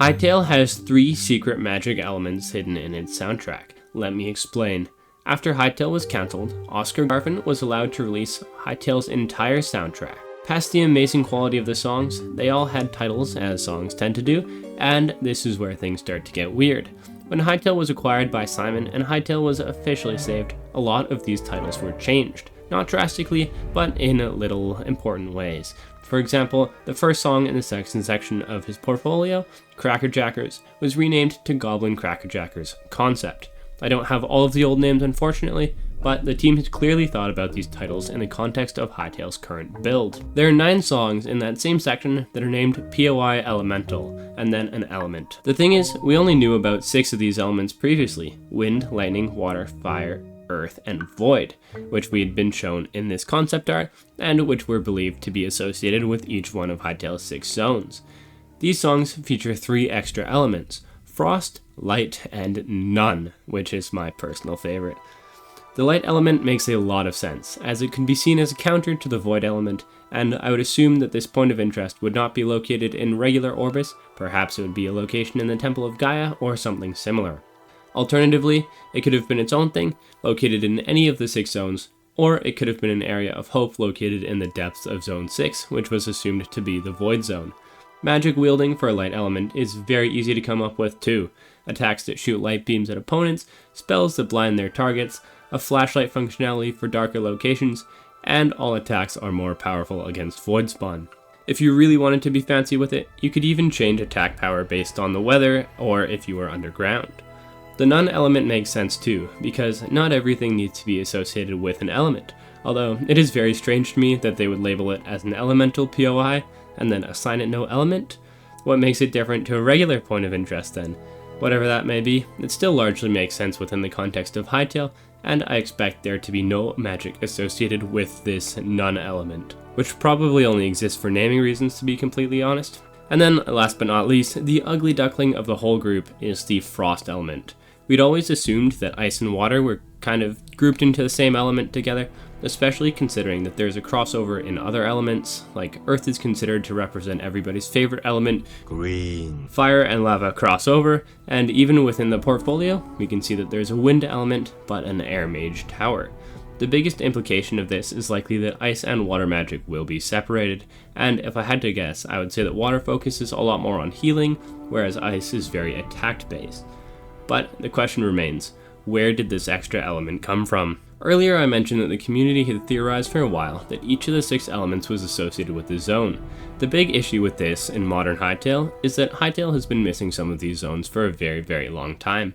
Hytale has 3 secret magic elements hidden in its soundtrack. Let me explain. After Hytale was cancelled, Oscar Garvin was allowed to release Hytale's entire soundtrack. Past the amazing quality of the songs, they all had titles, as songs tend to do, and this is where things start to get weird. When Hytale was acquired by Simon and Hytale was officially saved, a lot of these titles were changed. Not drastically, but in little important ways. For example, the first song in the section of his portfolio, Crackerjackers, was renamed to Goblin Crackerjackers Concept. I don't have all of the old names unfortunately, but the team has clearly thought about these titles in the context of Hytale's current build. There are 9 songs in that same section that are named POI Elemental, and then an element. The thing is, we only knew about 6 of these elements previously: wind, lightning, water, fire, earth, and void, which we had been shown in this concept art, and which were believed to be associated with each one of Hytale's 6 zones. These songs feature 3 extra elements: frost, light, and none, which is my personal favorite. The light element makes a lot of sense, as it can be seen as a counter to the void element, and I would assume that this point of interest would not be located in regular Orbis. Perhaps it would be a location in the Temple of Gaia or something similar. Alternatively, it could have been its own thing, located in any of the 6 zones, or it could have been an area of hope located in the depths of Zone 6, which was assumed to be the Void Zone. Magic wielding for a light element is very easy to come up with too. Attacks that shoot light beams at opponents, spells that blind their targets, a flashlight functionality for darker locations, and all attacks are more powerful against Void Spawn. If you really wanted to be fancy with it, you could even change attack power based on the weather or if you were underground. The none element makes sense too, because not everything needs to be associated with an element, although it is very strange to me that they would label it as an elemental POI and then assign it no element. What makes it different to a regular point of interest then? Whatever that may be, it still largely makes sense within the context of Hytale, and I expect there to be no magic associated with this none element, which probably only exists for naming reasons to be completely honest. And then, last but not least, the ugly duckling of the whole group is the frost element. We'd always assumed that ice and water were kind of grouped into the same element together, especially considering that there's a crossover in other elements, like earth is considered to represent everybody's favorite element, green. Fire and lava crossover, and even within the portfolio, we can see that there's a wind element, but an air mage tower. The biggest implication of this is likely that ice and water magic will be separated, and if I had to guess, I would say that water focuses a lot more on healing, whereas ice is very attack based. But the question remains, where did this extra element come from? Earlier I mentioned that the community had theorized for a while that each of the 6 elements was associated with the zone. The big issue with this in modern Hytale is that Hytale has been missing some of these zones for a very, very long time.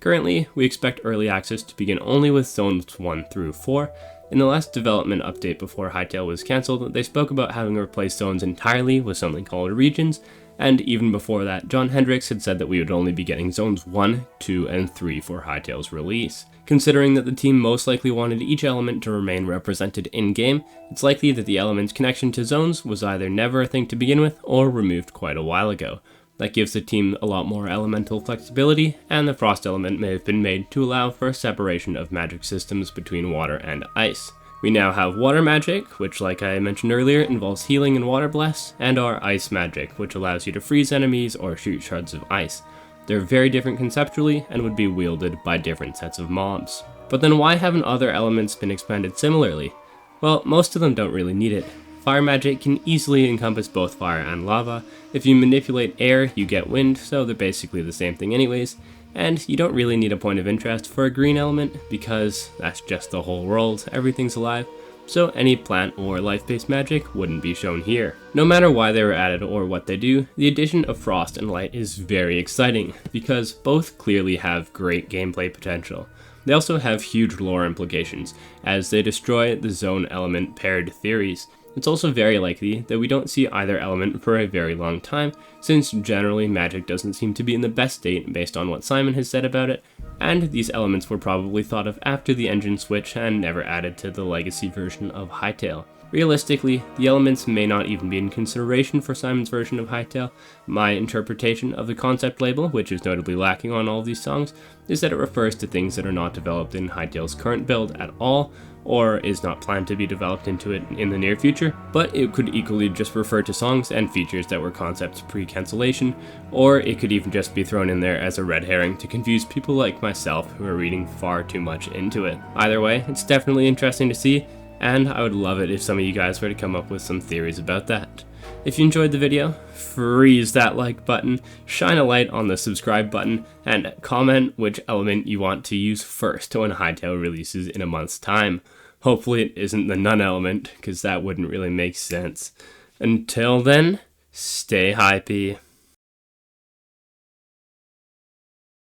Currently, we expect early access to begin only with zones 1 through 4. In the last development update before Hytale was cancelled, they spoke about having replaced zones entirely with something called regions, and even before that, John Hendricks had said that we would only be getting zones 1, 2, and 3 for Hytale's release. Considering that the team most likely wanted each element to remain represented in-game, it's likely that the element's connection to zones was either never a thing to begin with or removed quite a while ago. That gives the team a lot more elemental flexibility, and the frost element may have been made to allow for a separation of magic systems between water and ice. We now have water magic, which like I mentioned earlier involves healing and water bless, and our ice magic, which allows you to freeze enemies or shoot shards of ice. They're very different conceptually and would be wielded by different sets of mobs. But then why haven't other elements been expanded similarly? Well, most of them don't really need it. Fire magic can easily encompass both fire and lava. If you manipulate air, you get wind, so they're basically the same thing anyways. And you don't really need a point of interest for a green element, because that's just the whole world, everything's alive, so any plant or life-based magic wouldn't be shown here. No matter why they were added or what they do, the addition of frost and light is very exciting, because both clearly have great gameplay potential. They also have huge lore implications, as they destroy the zone element paired theories. It's also very likely that we don't see either element for a very long time, since generally magic doesn't seem to be in the best state based on what Simon has said about it, and these elements were probably thought of after the engine switch and never added to the legacy version of Hytale. Realistically, the elements may not even be in consideration for Simon's version of Hytale. My interpretation of the concept label, which is notably lacking on all of these songs, is that it refers to things that are not developed in Hytale's current build at all, or is not planned to be developed into it in the near future, but it could equally just refer to songs and features that were concepts pre-cancellation, or it could even just be thrown in there as a red herring to confuse people like myself who are reading far too much into it. Either way, it's definitely interesting to see, and I would love it if some of you guys were to come up with some theories about that. If you enjoyed the video, freeze that like button, shine a light on the subscribe button, and comment which element you want to use first when Hytale releases in a month's time. Hopefully it isn't the none element, because that wouldn't really make sense. Until then, stay hypey.